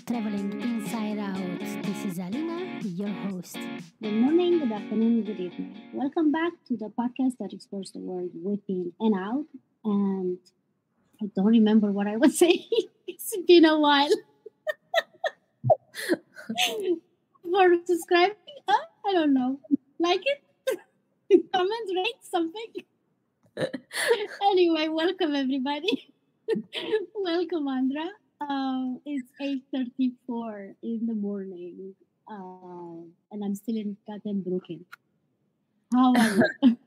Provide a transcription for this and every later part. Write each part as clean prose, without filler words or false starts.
traveling inside out. This is Alina, your host. Good morning, good afternoon, good evening. Welcome back to the podcast that explores the world within and out. And I don't remember what I was saying. It's been a while. For subscribing, I don't know. Like it, comment, rate something. Anyway, welcome everybody. Welcome, Andra. It's 8:34 in the morning, and I'm still in goddamn Brooklyn. How are you?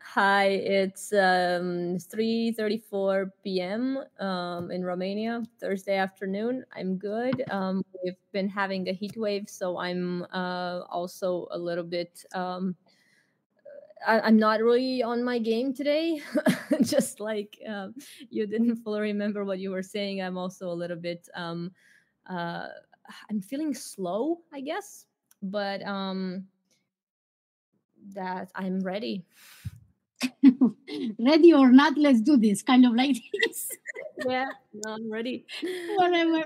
Hi, it's 3:34 p.m. In Romania, Thursday afternoon. I'm good. We've been having a heat wave, so I'm also a little bit. I'm not really on my game today. Just like you didn't fully remember what you were saying. I'm also a little bit. I'm feeling slow, I guess, but that I'm ready. Ready or not, let's do this. Kind of like this. Yeah, no, I'm ready. Whatever.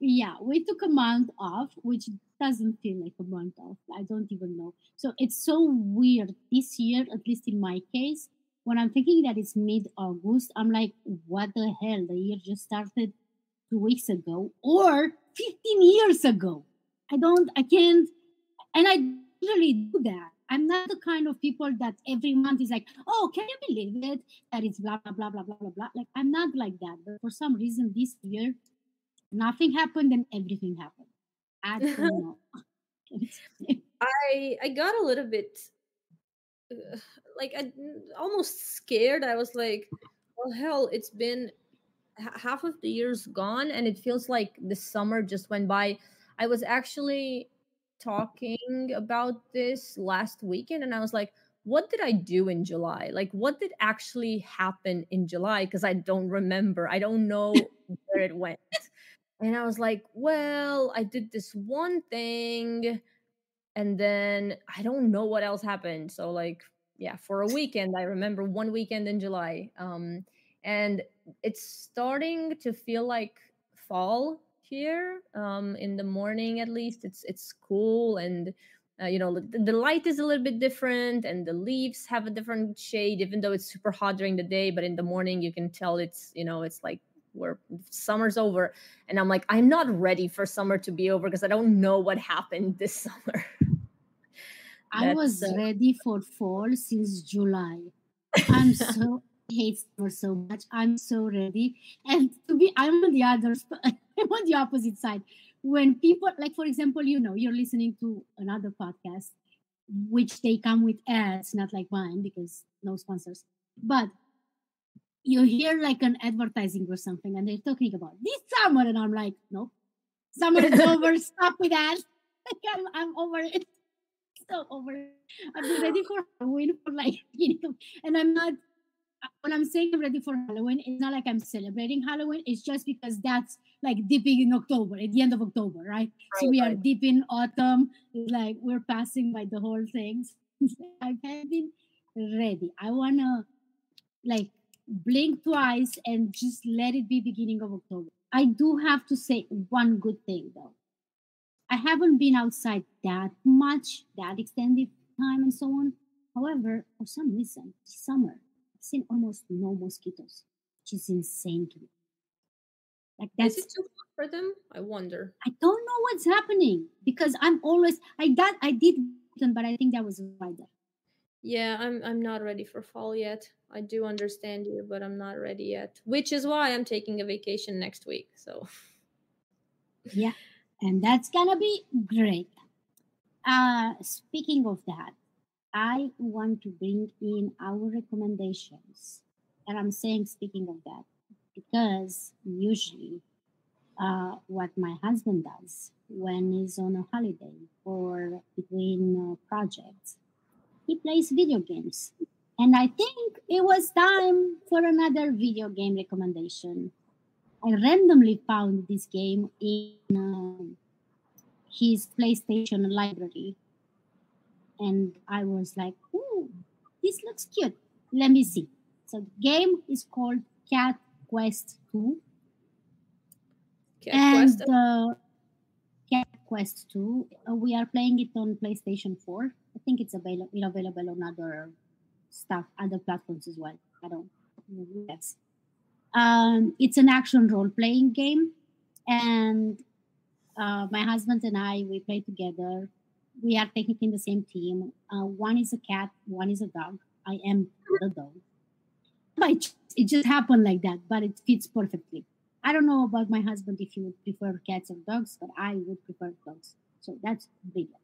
Yeah, we took a month off, which doesn't feel like a month off. I don't even know. So it's so weird this year, at least in my case. When I'm thinking that it's mid-August, I'm like, what the hell? The year just started 2 weeks ago or 15 years ago. I can't, and I really do that. I'm not the kind of people that every month is like, oh, can you believe it? That it's blah, blah, blah, blah, blah, blah, blah. Like, I'm not like that. But for some reason, this year, nothing happened and everything happened. I don't know. I got a little bit like almost scared. I was like, well, hell, it's been half of the year's gone, and it feels like the summer just went by. I was actually talking about this last weekend, and I was like, what did I do in July? Like, what did actually happen in July? Because I don't remember. I don't know where it went. And I was like, well, I did this one thing, and then I don't know what else happened. So, like, yeah, for a weekend, I remember one weekend in July. And it's starting to feel like fall here. In the morning, at least, it's cool, and the light is a little bit different, and the leaves have a different shade, even though it's super hot during the day. But in the morning, you can tell it's like where summer's over, and I'm like, I'm not ready for summer to be over because I don't know what happened this summer. I was ready for fall since July. I'm so hate summer so much. I'm so ready. And I'm on the I'm on the opposite side. When people, like, for example, you're listening to another podcast, which they come with ads, not like mine because no sponsors. But you hear like an advertising or something, and they're talking about this summer, and I'm like, nope, summer is over. Stop with that. I'm over it. So over it. I've been ready for Halloween for like, and I'm not. When I'm saying I'm ready for Halloween, it's not like I'm celebrating Halloween. It's just because that's like dipping in October, at the end of October, right? So we are deep in autumn. It's like we're passing by the whole thing. I've been ready. I wanna like blink twice and just let it be beginning of October. I do have to say one good thing though. I haven't been outside that much, that extended time and so on. However, for some reason, this summer, I've seen almost no mosquitoes, which is insane to me. Like is it too hot for them? I wonder. I don't know what's happening because I'm always I did, but I think that was right there. Yeah, I'm not ready for fall yet. I do understand you, but I'm not ready yet. Which is why I'm taking a vacation next week. So yeah, and that's gonna be great. Speaking of that, I want to bring in our recommendations. And I'm saying speaking of that because usually what my husband does when he's on a holiday or between projects, he plays video games. And I think it was time for another video game recommendation. I randomly found this game in his PlayStation library. And I was like, ooh, this looks cute. Let me see. So the game is called Cat Quest 2. Cat And Quest. Cat Quest 2, we are playing it on PlayStation 4. I think it's available on other other platforms as well. I don't know. Yes. It's an action role-playing game, and my husband and I, we play together. We are technically in the same team. One is a cat, one is a dog. I am the dog. By choice, it just happened like that, but it fits perfectly. I don't know about my husband if he would prefer cats or dogs, but I would prefer dogs. So that's brilliant.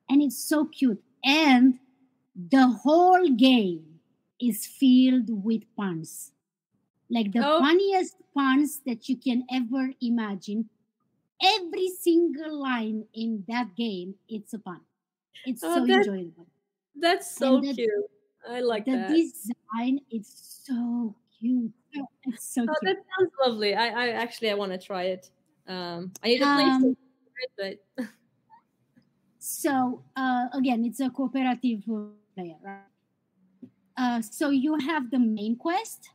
And it's so cute. And the whole game is filled with puns. Like the Oh, funniest puns that you can ever imagine. Every single line in that game, it's a pun. It's oh, so enjoyable. that's And so cute. I like the that. design is so cute. Oh, it's so Oh, cute. that sounds lovely. I actually I want to try it. I need a place to Um, it, but so again, it's a cooperative player, right? So you have the main quest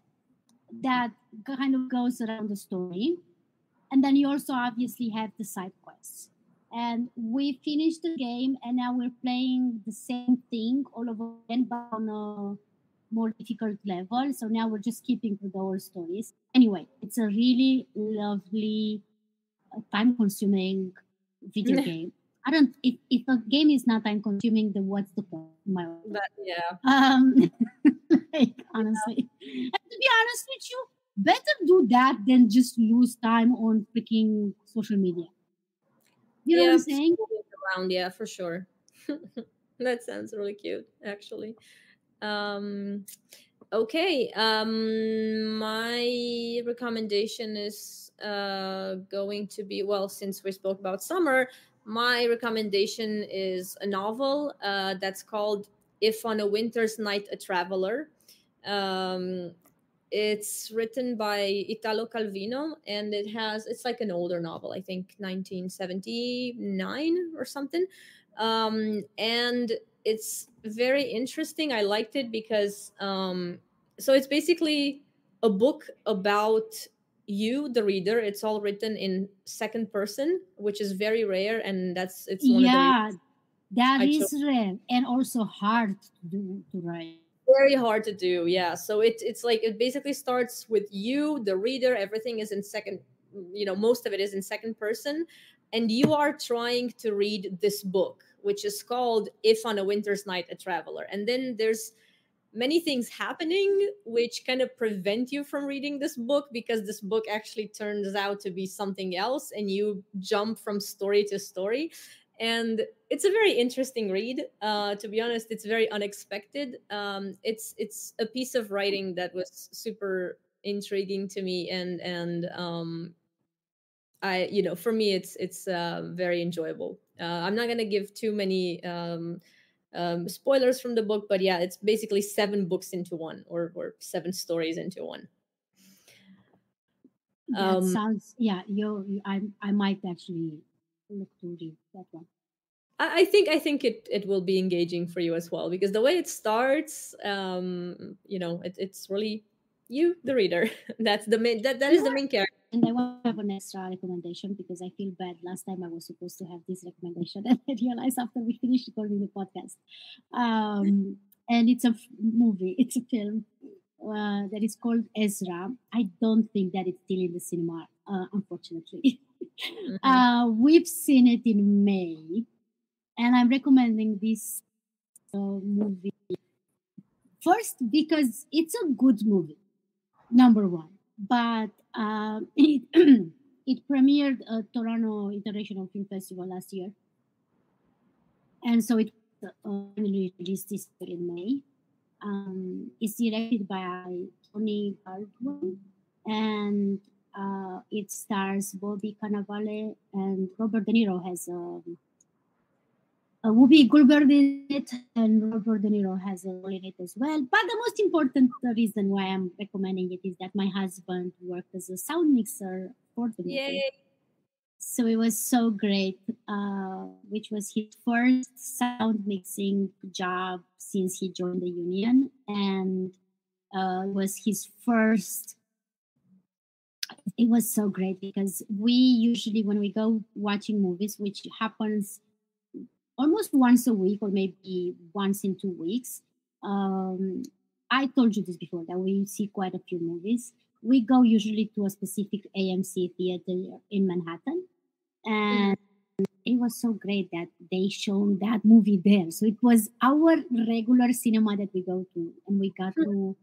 that kind of goes around the story, and then you also obviously have the side quests. And we finished the game, and now we're playing the same thing all over again, but on a more difficult level. So now we're just keeping with the old stories. Anyway, it's a really lovely, time-consuming video game. I don't. If a game is not time-consuming, then what's the point? In my opinion. but yeah. Like honestly, and to be honest with you, better do that than just lose time on freaking social media. You know what Yeah, I'm saying? scrolling around, yeah, for sure. That sounds really cute, actually. Um, okay, my recommendation is going to be, well, since we spoke about summer, my recommendation is a novel that's called If on a Winter's Night a Traveler. Um, it's written by Italo Calvino, and it's like an older novel, I think 1979 or something. And it's very interesting. I liked it because so it's basically a book about you, the reader. It's all written in second person, which is very rare, and it's one of the Yeah, reasons that I chose. is rare and also hard to do to write. Very hard to do, yeah. So it's like it basically starts with you, the reader. Everything is in second, most of it is in second person, and you are trying to read this book, which is called If on a Winter's Night a Traveler. And then there's many things happening which kind of prevent you from reading this book, because this book actually turns out to be something else, and you jump from story to story. And it's a very interesting read. To be honest, it's very unexpected. It's a piece of writing that was super intriguing to me, and for me, it's very enjoyable. I'm not gonna give too many spoilers from the book, but yeah, it's basically seven books into one, or seven stories into one. That Um, sounds yeah. I might actually look to read that one. I think it will be engaging for you as well, because the way it starts, it's really you, the reader. That's the main. That You is know the what? main character. And I want to have an extra recommendation because I feel bad. Last time I was supposed to have this recommendation, and I realized after we finished recording the podcast. And it's a movie. It's a film that is called Ezra. I don't think that it's still in the cinema, unfortunately. Mhm. We've seen it in May, and I'm recommending this movie first because it's a good movie. Number one, but it it premiered at Toronto International Film Festival last year, and so it finally released this year in May. It's directed by Tony Baldwin, and it stars Bobby Cannavale and Robert De Niro has Whoopi Goldberg in it, and Robert De Niro has a role in it as well. But the most important reason why I'm recommending it is that my husband worked as a sound mixer for the movie. Yay! So it was so great, which was his first sound mixing job since he joined the union, and it was his first It was so great because we usually, when we go watching movies, which happens almost once a week or maybe once in 2 weeks. Um, I told you this before that we see quite a few movies. We go usually to a specific AMC theater in Manhattan, and it was so great that they shown that movie there. So it was our regular cinema that we go to, and we got to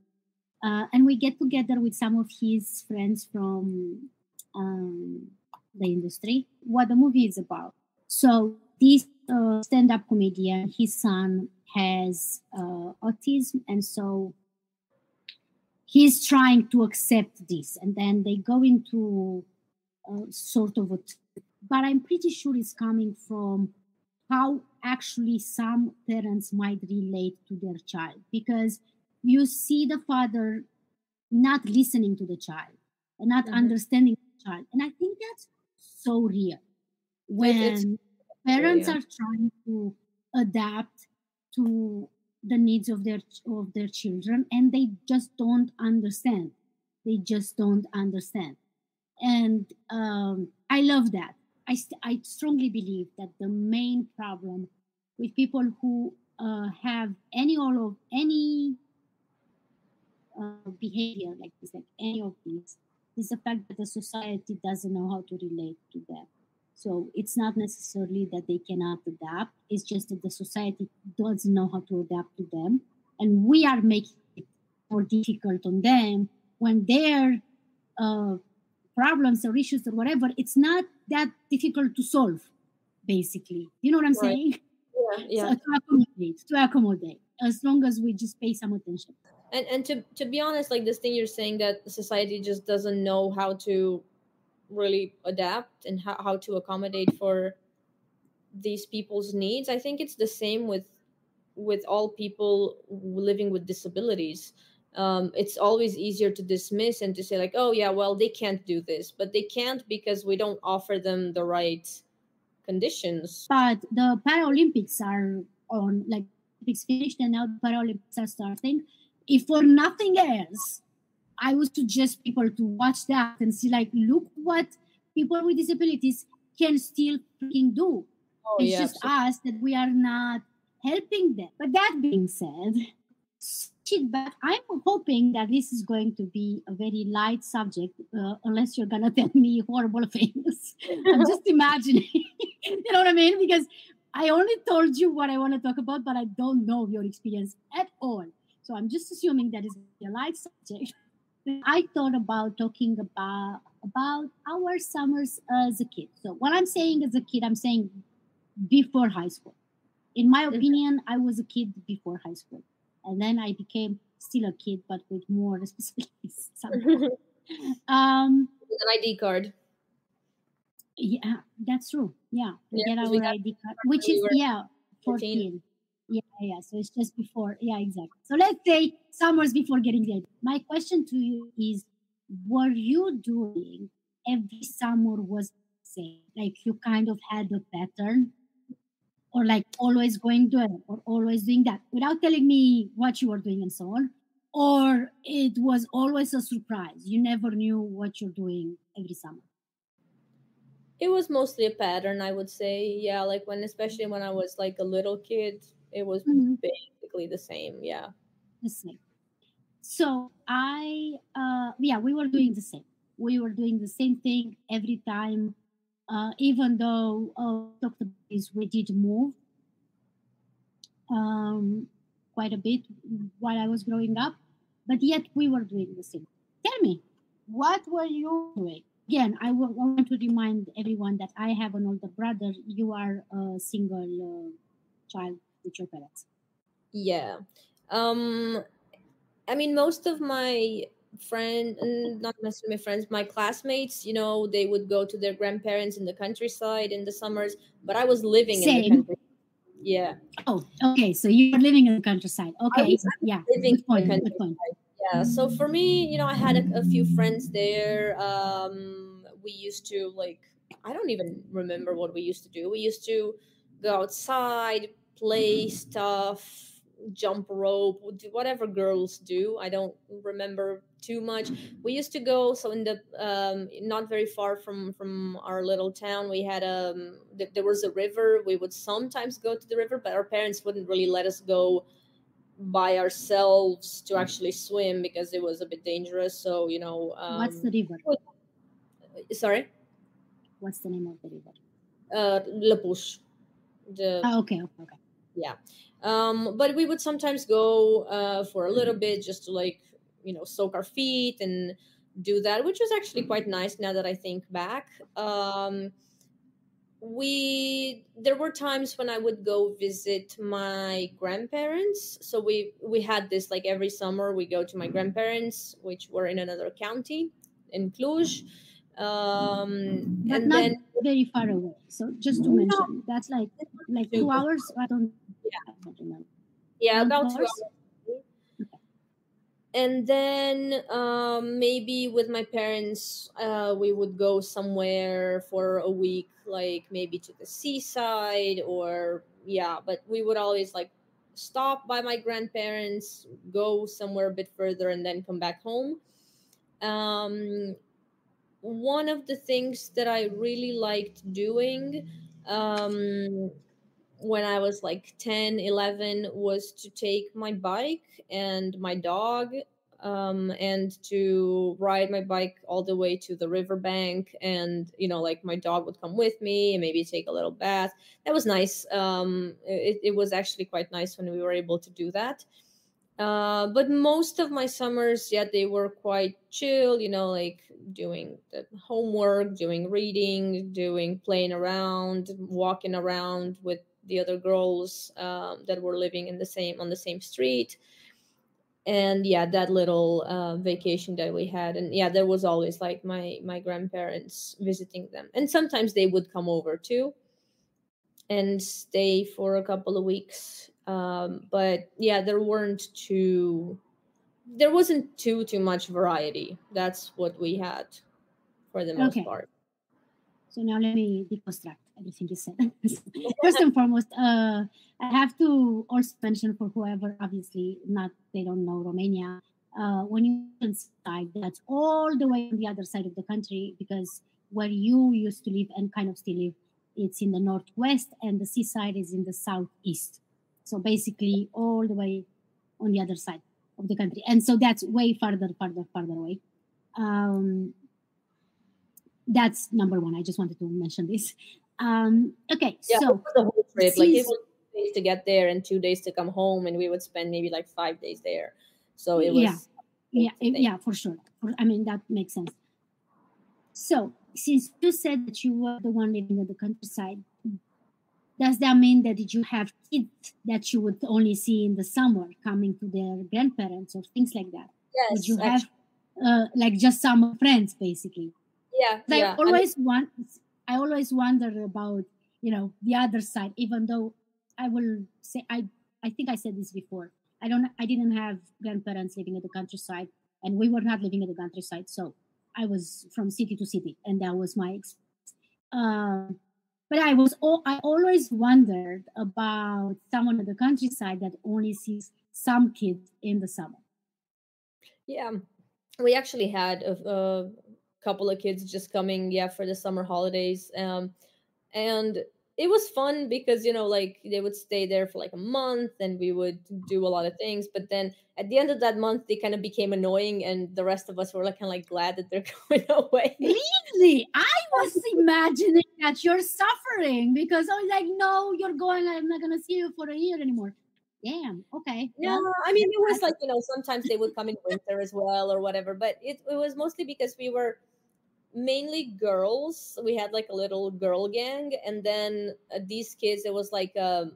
and we get together with some of his friends from the industry. What the movie is about. So this stand-up comedian, his son has autism, and so he's trying to accept this, and then they go into sort of a. But I'm pretty sure it's coming from how actually some parents might relate to their child, because you see the father not listening to the child and not understanding the child, and I think that's so real It's when parents yeah. are trying to adapt to the needs of their children, and they just don't understand. They just don't understand. And I love that. I strongly believe that the main problem with people who have any behavior like this, like any of these, is the fact that the society doesn't know how to relate to them. So it's not necessarily that they cannot adapt, it's just that the society doesn't know how to adapt to them. And we are making it more difficult on them when their uh, problems or issues or whatever, it's not that difficult to solve, basically. You know what I'm Right. saying? Yeah, So yeah. to accommodate, as long as we just pay some attention. And to be honest, like this thing you're saying that society just doesn't know how to really adapt and how to accommodate for these people's needs. I think it's the same with all people living with disabilities. It's always easier to dismiss and to say like, oh yeah, well they can't do this, but they can't because we don't offer them the right conditions. But the Paralympics are on, like, Olympics finished and now the Paralympics are starting. If for nothing else, I would suggest people to watch that and see, like, look what people with disabilities can still freaking do. Oh It's yeah, just us that we are not helping them. But that being said, shit back, I'm hoping that this is going to be a very light subject, unless you're gonna tell me horrible things. I'm just imagining, you know what I mean? Because I only told you what I want to talk about, but I don't know your experience at all. So I'm just assuming that it's a light subject. I thought about talking about our summers as a kid. So what I'm saying as a kid, I'm saying before high school. In my opinion, I was a kid before high school, and then I became still a kid, but with more responsibilities somehow. Um, an ID card. yeah, that's true. Yeah, we Yeah, get because we our got ID card, which when we is, were yeah, 14. 14. Yeah, yeah. So it's just before. Yeah, exactly. So let's say summers before getting the ID. My question to you is, were you doing every summer was the same? Like you kind of had a pattern, or like always going to it, or always doing that without telling me what you were doing and so on? Or it was always a surprise. You never knew what you're doing every summer. It was mostly a pattern, I would say. Yeah, like especially when I was like a little kid, it was Mhm. basically the same. Yeah. The same. So yeah, we were doing the same. We were doing the same thing every time. Even though talked about this, we did move um, quite a bit while I was growing up, but yet we were doing the same. Tell me, what were you doing? Again, I want to remind everyone that I have an older brother. You are a single child with your parents. Yeah. Um I mean, most of my not necessarily my friends, my classmates, they would go to their grandparents in the countryside in the summers, but I was living in the Same. country. Yeah. Oh, okay. So you are living in the countryside. Okay. I was Yeah. living Good in the point. Good point. countryside. Yeah. So for me, I had a few friends there. We used to like, I don't even remember what we used to do. We used to go outside, play stuff, jump rope, do whatever girls do. I don't remember too much. We used to go, so in the not very far from our little town, we had there was a river. We would sometimes go to the river, but our parents wouldn't really let us go by ourselves to actually swim because it was a bit dangerous. So What's the river? sorry. What's the name of the river? Lapush. Okay. Yeah. But we would sometimes go for a little bit just to soak our feet and do that, which was actually quite nice now that I think back. There were times when I would go visit my grandparents. So we had this, like, every summer we go to my grandparents, which were in another county in Cluj. But and not then very far away. So just to mention, that's like 2 hours. I don't remember. Yeah, Around about 2 2 hours. hours. And then maybe with my parents, we would go somewhere for a week, like maybe to the seaside, or yeah, but we would always like stop by my grandparents, go somewhere a bit further, and then come back home. Um, One of the things that I really liked doing when I was like 10, 11, was to take my bike and my dog, and to ride my bike all the way to the riverbank. And, like, my dog would come with me and maybe take a little bath. That was nice. It was actually quite nice when we were able to do that. But most of my summers, yeah, they were quite chill, like doing the homework, doing reading, doing playing around, walking around with the other girls that were living on the same street. And yeah, that little vacation that we had. And yeah, there was always like my grandparents visiting them. And sometimes they would come over too and stay for a couple of weeks. But yeah, there wasn't too much variety. That's what we had for the most Okay. part. So now let me deconstruct everything you said. First and foremost, I have to also mention, for whoever obviously not they don't know Romania, when you inside, that's all the way on the other side of the country, because where you used to live and kind of still live, it's in the northwest, and the seaside is in the southeast. So basically, all the way on the other side of the country, and so that's way farther away. Um, that's number one. I just wanted to mention this. Okay, Yeah, so the whole trip, like, it was 2 days to get there and 2 days to come home, and we would spend maybe like 5 days there. So it was yeah, for sure. I mean, that makes sense. So since you said that you were the one living in the countryside, does that mean that did you have kids that you would only see in the summer coming to their grandparents or things like that? Yes, Did you have like just summer friends, basically? Yeah. I always wonder about the other side. Even though I will say I think I said this before. I didn't have grandparents living in the countryside, and we were not living in the countryside. So I was from city to city, and that was my experience. But I always wondered about someone in the countryside that only sees some kids in the summer. Yeah, we actually had a couple of kids just coming, yeah, for the summer holidays. And it was fun because, like, they would stay there for like a month and we would do a lot of things. But then at the end of that month, they kind of became annoying, and the rest of us were like kind of like glad that they're going away. Really? I was imagining that you're suffering because I was like, no, you're going, I'm not going to see you for a year anymore. Damn. Okay. No, Well, I mean, it was like, sometimes they would come in winter as well or whatever, but it was mostly because we were mainly girls. We had like a little girl gang, and then these kids, it was like a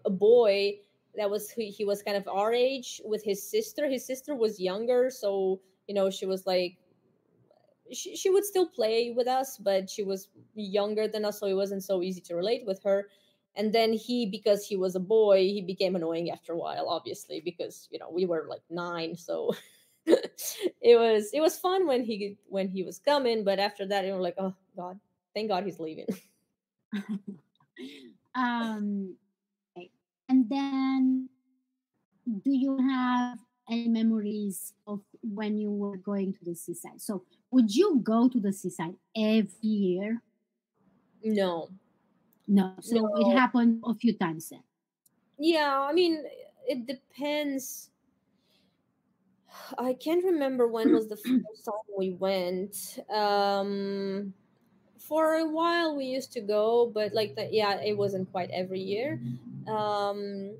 boy that was he was kind of our age with his sister. His sister was younger, so she was like she would still play with us, but she was younger than us, so it wasn't so easy to relate with her. And then because he was a boy, he became annoying after a while, obviously, because we were like 9. So it was fun when he was coming, but after that, we were like, oh god, thank god he's leaving. okay. And then do you have any memories of when you were going to the seaside? So would you go to the seaside every year? No. No. So it No. happened a few times then. Yeah, I mean, it depends. I can't remember when was the first time we went. For a while we used to go, but like that, yeah, it wasn't quite every year. Um,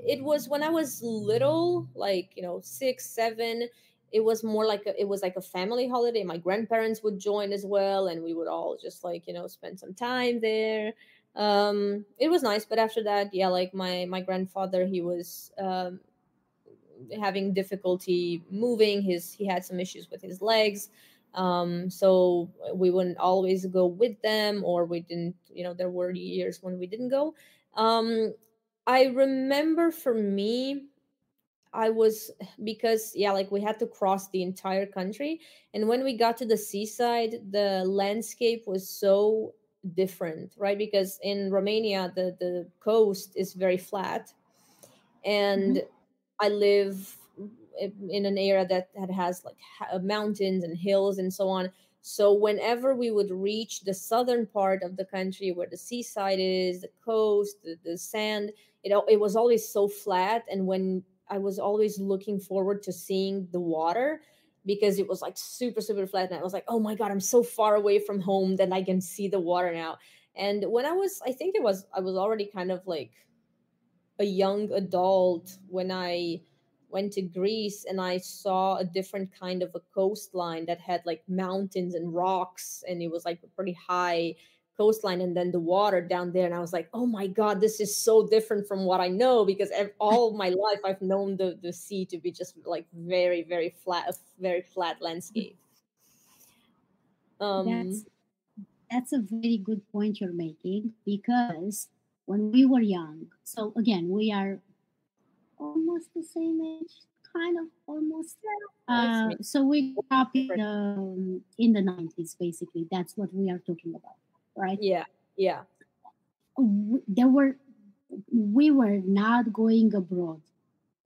it was when I was little, like, 6, 7. It was more like it was like a family holiday. My grandparents would join as well, and we would all just like spend some time there. It was nice, but after that, yeah, like my grandfather, he was having difficulty moving. He had some issues with his legs. So we wouldn't always go with them, or we didn't. There were years when we didn't go. I remember for me, I was because yeah, like we had to cross the entire country, and when we got to the seaside, the landscape was so different, right? Because in Romania, the coast is very flat, Mhm. and I live in an area that has like mountains and hills and so on. So whenever we would reach the southern part of the country where the seaside is, the coast, the sand, it was always so flat. And when I was always looking forward to seeing the water because it was like super, super flat. And I was like, oh my God, I'm so far away from home that I can see the water now. And when I think I was already kind of like a young adult when I went to Greece and I saw a different kind of a coastline that had like mountains and rocks, and it was like a pretty high coastline, and then the water down there, and I was like, oh my God, this is so different from what I know, because all my life I've known the sea to be just like very, very flat, a very flat landscape. um That's that's a very good point you're making, because when we were young, so again, we are almost the same age, kind of almost. that's me. So we grew up Different. in the 90s, basically. That's what we are talking about, right? Yeah, yeah. There were we were not going abroad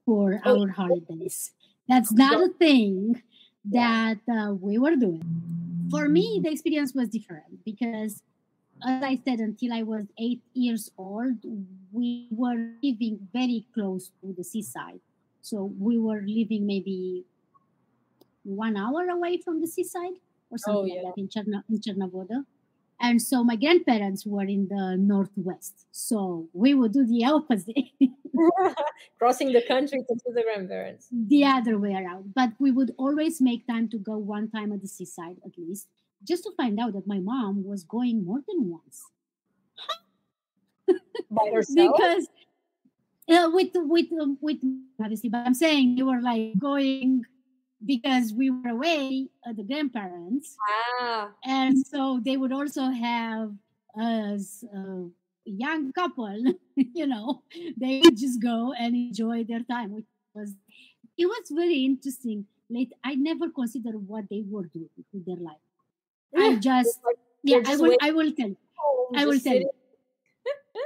for Oh, our holidays. That's not go. a thing Yeah. that we were doing. For me, the experience was different because, as I said, until I was 8 years old, we were living very close to the seaside. So we were living maybe 1 hour away from the seaside or Oh something like yeah. that in Chernavoda. And so my grandparents were in the northwest. So we would do the opposite, Crossing the country to see the grandparents. the other way around. But we would always make time to go one time at the seaside at least, just to find out that my mom was going more than once. By herself? Because with obviously, but I'm saying you were like going because we were away at the grandparents, Ah, and so they would also have as a young couple. They would just go and enjoy their time, which was it was very interesting. Like I never considered what they were doing with their life. I it's just like yeah, they're just waiting home, I will just tell you. sitting.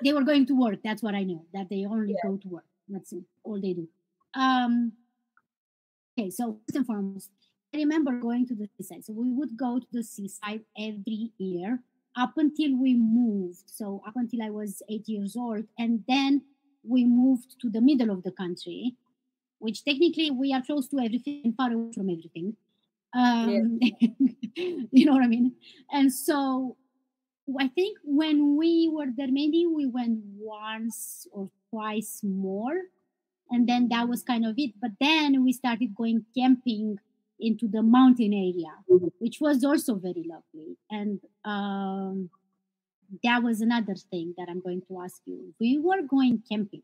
They were going to work. That's what I know. That they only Yeah, go to work. That's it, all they do. Um, okay, so first and foremost, I remember going to the seaside. So we would go to the seaside every year up until we moved. So up until I was 8 years old, and then we moved to the middle of the country, which technically we are close to everything and far away from everything. yeah, You know what I mean? And so I think when we were there, maybe we went once or twice more, and then that was kind of it. But then we started going camping into the mountain area, which was also very lovely. And that was another thing that I'm going to ask you. We were going camping,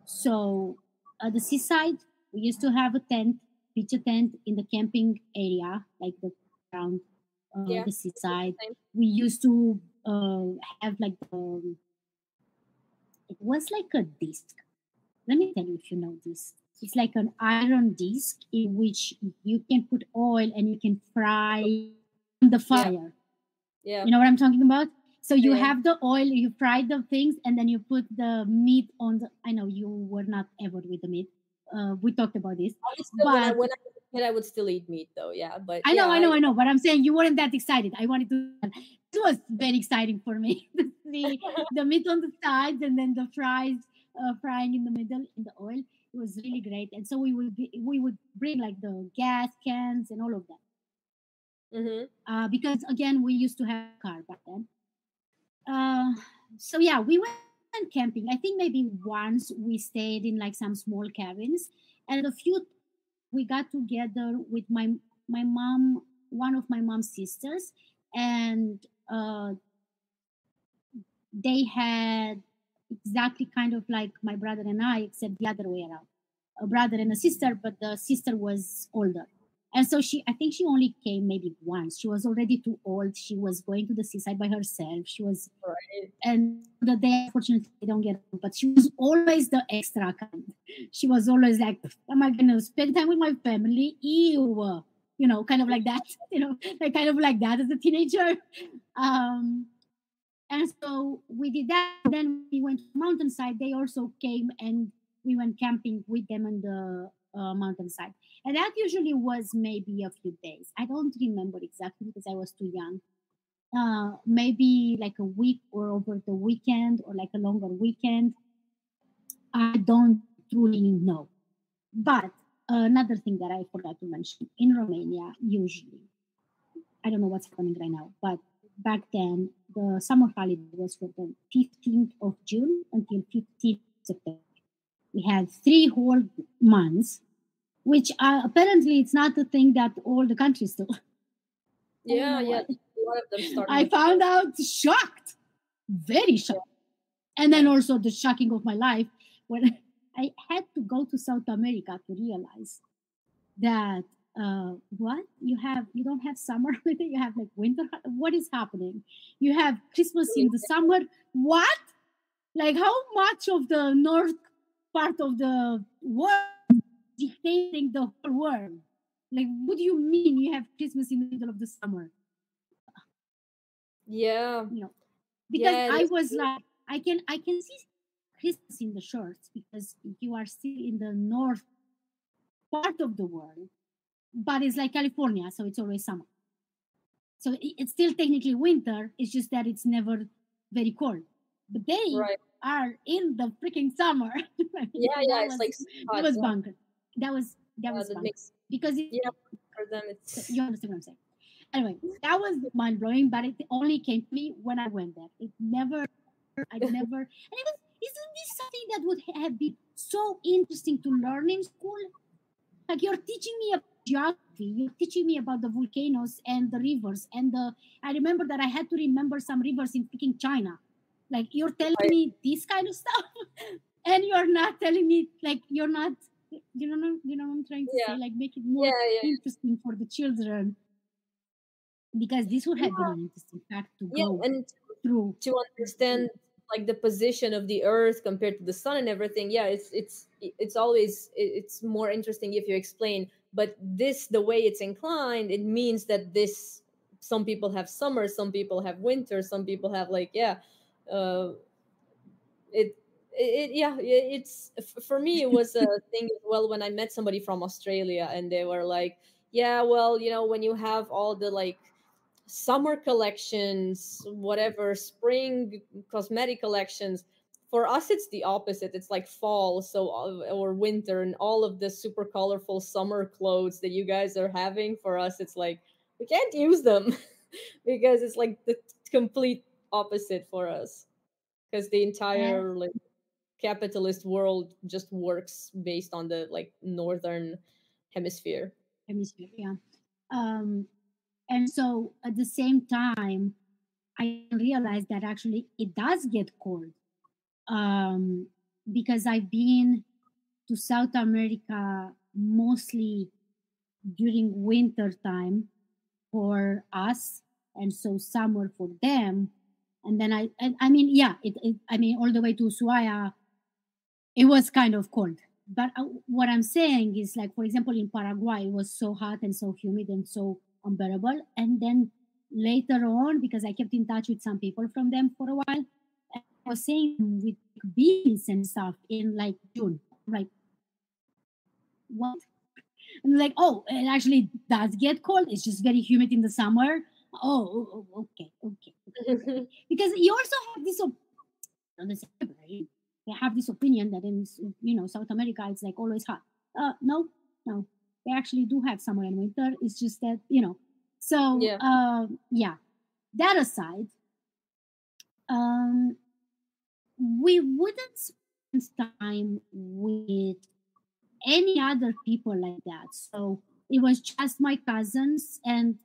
so at the seaside, we used to have a tent, pitch a tent in the camping area, like the around yeah. the It's the seaside. same. We used to have like it was like a disc. Let me tell you if you know this. It's like an iron disc in which you can put oil and you can fry on the Yeah, fire. yeah, You know what I'm talking about? So you Yeah. have the oil, you fry the things, and then you put the meat on the. I know you were not ever with the meat. We talked about this, I would still but when I was a kid, I would still eat meat though. Yeah, but I know, yeah, I know, I know. But I'm saying you weren't that excited. I wanted to. It was very exciting for me. The meat on the sides and then the frying in the middle in the oil. It was really great. And so we would bring like the gas cans and all of that. hmm Because again, we used to have a car back then. Uh, so yeah, we went camping. I think maybe once we stayed in like some small cabins, and a few we got together with my mom, one of my mom's sisters, and they had exactly kind of like my brother and I, except the other way around. A brother and a sister, but the sister was older. And so I think she only came maybe once. She was already too old. She was going to the seaside by herself. She was, Right. and the day, unfortunately, I don't get it, but she was always the extra kind. She was always like, am I going to spend time with my family? Ew. Kind of like that, like kind of like that as a teenager. Um, and so we did that. Then we went to the mountainside. They also came and we went camping with them on the mountainside. And that usually was maybe a few days. I don't remember exactly because I was too young. Maybe like a week or over the weekend or like a longer weekend. I don't truly know. But another thing that I forgot to mention in Romania, usually, I don't know what's happening right now, but back then the summer holiday was from the 15th of June until 15th of September. We had 3 whole months, which apparently it's not a thing that all the countries do. I don't Yeah, know yeah. why. A lot of them start in I the found out shocked, very yeah, shocked. And then yeah. also the shocking of my life when I had to go to South America to realize that what you don't have summer with it, you have like winter. What is happening? You have Christmas in the summer. What? Like how much of the north part of the world dictating the whole world? Like what do you mean you have Christmas in the middle of the summer? Yeah, you know because yeah. It I is. was like I can see Christmas in the shorts because you are still in the north part of the world, but it's like California, so it's always summer. So it's still technically winter. It's just that it's never very cold. But they Right. are in the freaking summer. Yeah, yeah. that It's was like so that hot. was Yeah, bunker. That yeah. was That bunker makes because yeah for them. It's you understand what I'm saying. Anyway, that was mind blowing, but it only came to me when I went there. I never, and it was. Isn't this something that would have been so interesting to learn in school? Like you're teaching me about geography, you're teaching me about the volcanoes and the rivers and the. I remember that I had to remember some rivers in freaking China. Like you're telling right. me this kind of stuff, and you're not telling me like you're not. You know what I'm trying to say. Yeah, Like make it yeah, more yeah, interesting for the children because this would have been yeah, an interesting fact to yeah. go And through. to understand like the position of the Earth compared to the sun and everything, yeah, it's always it's more interesting if you explain. But this, the way it's inclined, it means that this some people have summer, some people have winter, some people have like yeah, uh, it yeah it's for me it was a thing as well when I met somebody from Australia and they were like yeah well when you have all the like summer collections whatever spring cosmetic collections for us it's the opposite, it's like fall so or winter and all of the super colorful summer clothes that you guys are having for us it's like we can't use them because it's like the complete opposite for us because the Uh, entire like capitalist world just works based on the like northern hemisphere. hemisphere, yeah. Um, and so at the same time, I realized that actually it does get cold um, because I've been to South America mostly during winter time for us, and so summer for them. And then I mean, yeah, I mean, all the way to Ushuaia, it was kind of cold. But what I'm saying is, like, for example, in Paraguay, it was so hot and so humid and so unbearable. And then later on, because I kept in touch with some people from them for a while, I was saying with beans and stuff in like June. Like, what? And like, oh, it actually does get cold. It's just very humid in the summer. Okay, okay. Because you also have this they have this opinion that in South America it's like always hot. No, no, they actually do have summer and winter. It's just that So Yeah. yeah, that aside, um, we wouldn't spend time with any other people like that. So it was just my cousins, and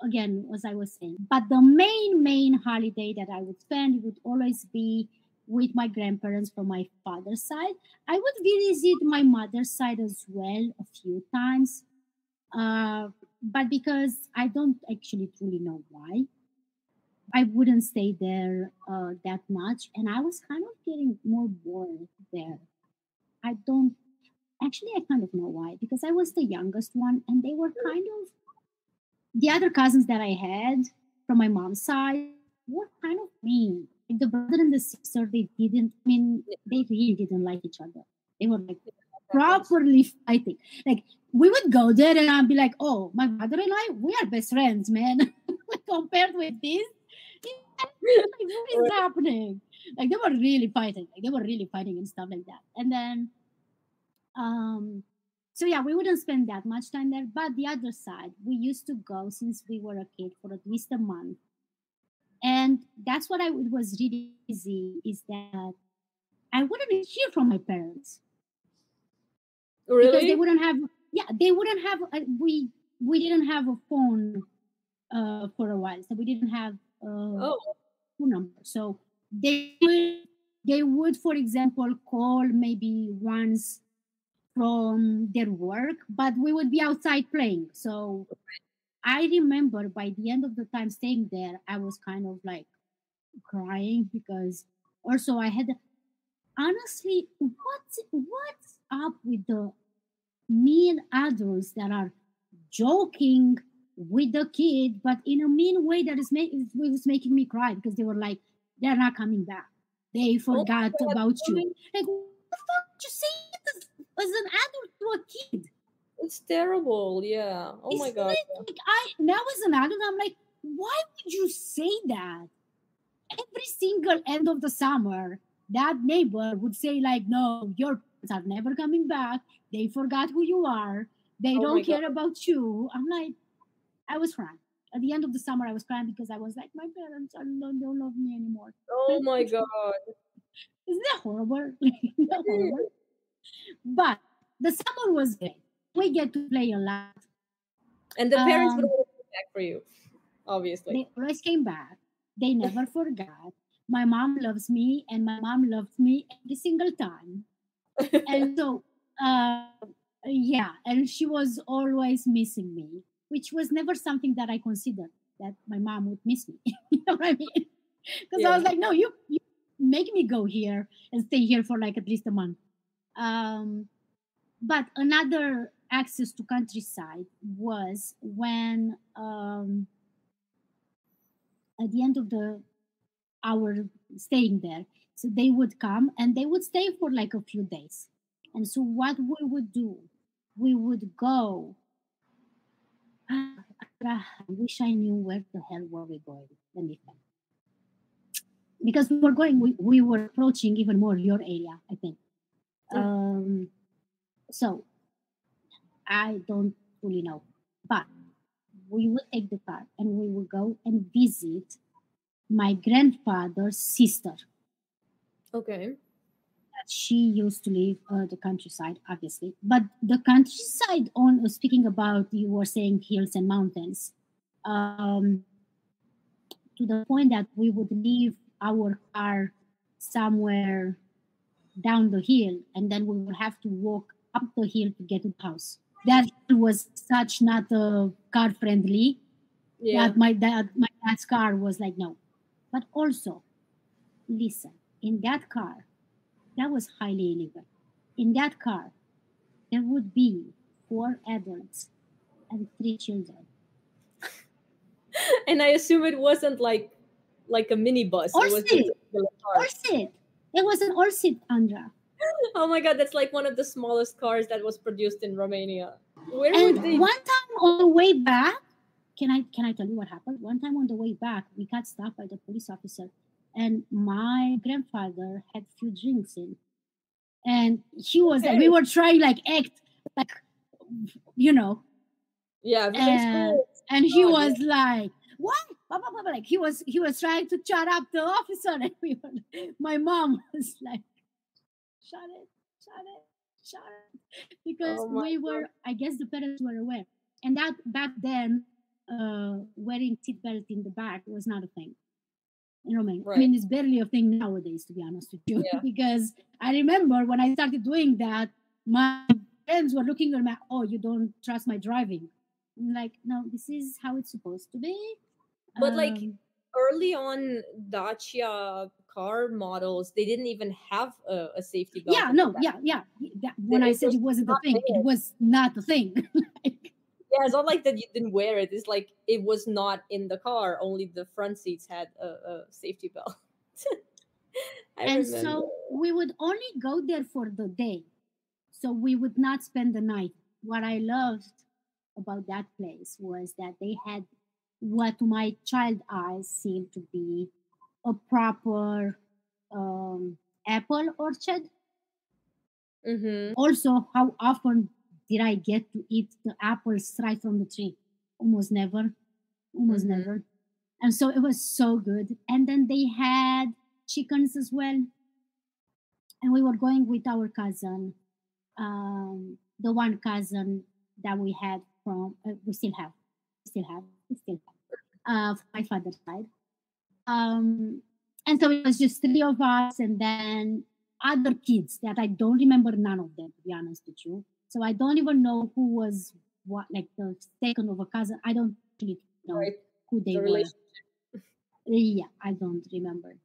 again, as I was saying. But the main holiday that I would spend would always be with my grandparents from my father's side. I would visit my mother's side as well a few times, but because I don't actually truly know why, I wouldn't stay there that much, and I was kind of getting more bored there. I don't Actually, I kind of know why, because I was the youngest one, and they were kind of the other cousins that I had from my mom's side were kind of mean. Like the brother and the sister, they really didn't like each other. They were like Happens. properly fighting. Like we would go there, and I'd be like, "Oh, my brother and I, we are best friends, man." Compared with this, like, what is Right. happening? Like they were really fighting. Like they were really fighting and stuff like that. And then um, so yeah, we wouldn't spend that much time there. But the other side, we used to go since we were a kid for at least a month, and that's what it was really easy is that I wouldn't hear from my parents because they Really? wouldn't have. Yeah, they wouldn't have. We didn't have a phone for a while, so we didn't have a Oh, phone number. So they would, for example, call maybe once from their work, but we would be outside playing. So I remember by the end of the time staying there, I was kind of like crying because also I had honestly, what's up with the mean adults that are joking with the kid, but in a mean way that it was making me cry because they were like, they're not coming back. They oh forgot my God. about you. Really? Like, what the fuck did you say it as an adult to a kid? It's terrible. Yeah. Oh my Isn't God. it like I now as an adult I'm like, why would you say that? Every single end of the summer, that neighbor would say, like, no, your parents are never coming back. They forgot who you are. They Oh don't my God. care about you. I'm like, I was crying. At the end of the summer, I was crying because I was like, my parents don't love me anymore. Oh my God. Isn't that horrible? Isn't that horrible? But the summer was great. We get to play a lot. And the parents would Um, always come back for you, obviously. They always came back. They never forgot. My mom loves me, and my mom loved me every single time. And so, yeah, and she was always missing me, which was never something that I considered that my mom would miss me. You know what I mean? Because I was Yeah. like, no, you make me go here and stay here for like at least a month. Um, but another access to countryside was when at the end of the hour staying there. So they would come and they would stay for like a few days. And so what we would do, we would go. I wish I knew where the hell were we going. Let me think. Because we were approaching even more your area, I think. Um, so I don't really know. But we would take the car and we would go and visit my grandfather's sister. Okay. She used to live the countryside, obviously. But the countryside, on speaking about, you were saying hills and mountains, um, to the point that we would leave our car somewhere down the hill, and then we would have to walk up the hill to get to the house. That was such not car friendly Yeah. that my dad's car was like no. But also, listen, in that car, that was highly illegal. In that car, there would be 4 adults and 3 children. And I assume it wasn't like a minibus. It was just All-seat. a regular car. All-seat. It was an all-seat, Andra. Oh my god, that's like one of the smallest cars that was produced in Romania. Where would And they? one time on the way back, can I tell you what happened? One time on the way back, we got stopped by the police officer, and my grandfather had few drinks in, and he was Okay. we were trying like act like, you know, Yeah, everything's cool. and he God, was like, what? Blah, blah, blah, blah. Like he was trying to chat up the officer, and my mom was like, shut it, shut it, shut it, because Oh my we were, I guess the parents were aware, and that back then, wearing seatbelt in the back was not a thing in Romania. Right. I mean, it's barely a thing nowadays, to be honest with you, Yeah. because I remember when I started doing that, my friends were looking at me, oh, you don't trust my driving. I'm like, no, this is how it's supposed to be. But like Um, early on Dacia car models, they didn't even have a safety belt. yeah, in the no, back. yeah. When I It said was it wasn't a not thing, there. it was not a thing. Yeah, it's not like that you didn't wear it. It's like it was not in the car. Only the front seats had a safety belt. I And remember. so we would only go there for the day. So we would not spend the night. What I loved about that place was that they had what to my child eyes seemed to be a proper apple orchard. Mm-hmm. Also, how often did I get to eat the apples right from the tree? Almost never. Almost Mm-hmm. never. And so it was so good. And then they had chickens as well. And we were going with our cousin, the one cousin that we had from, we still have, from my father's side. Um, and so it was just three of us, and then other kids that I don't remember none of them, to be honest with you. So I don't even know who was what, like the second of a cousin. I don't really know Right. who they The were. relation. Yeah, I don't remember.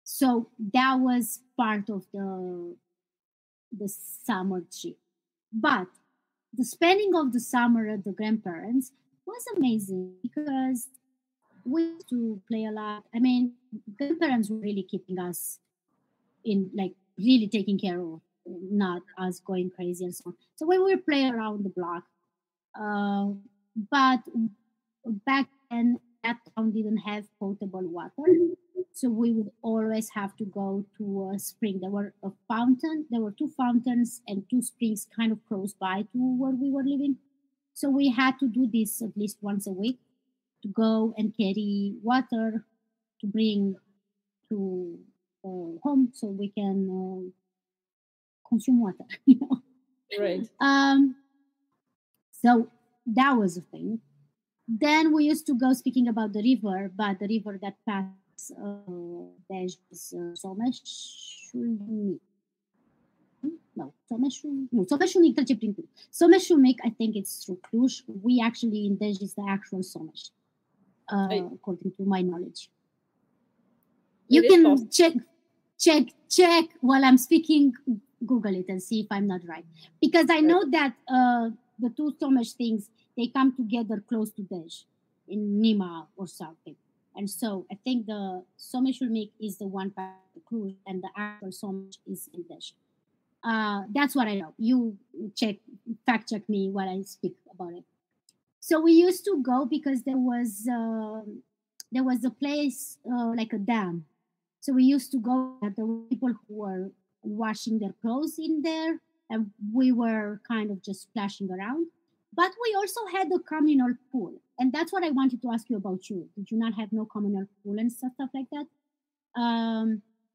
So that was part of the summer trip. But the spending of the summer at the grandparents was amazing because we used to play a lot. I mean, grandparents were really keeping us in, like, really taking care of, not us going crazy and so on. So we would play around the block. But back then, that town didn't have potable water. So we would always have to go to a spring. There were a fountain. There were two fountains and two springs kind of close by to where we were living. So we had to do this at least once a week, to go and carry water to bring to home so we can consume water. Right. So that was a thing. Then we used to go, speaking about the river, but the river that passes Dej is Someșul. No, Someșul trece prin Cluj. Someșul, I think it's through Cluj. We actually, in Dej is the actual Someș, according to my knowledge. You can check while I'm speaking, Google it and see if I'm not right. Because I know that the two Someș things, they come together close to Dej, in Nima or something. And so I think the Someșul is the one by the Cluj, and the actual Someș is in Dej. That's what I know. You fact check me while I speak about it. So we used to go because there was a place like a dam. So we used to go. There were people who were washing their clothes in there, and we were kind of just splashing around. But we also had a communal pool, and that's what I wanted to ask you about. You did you not have no communal pool and stuff like that?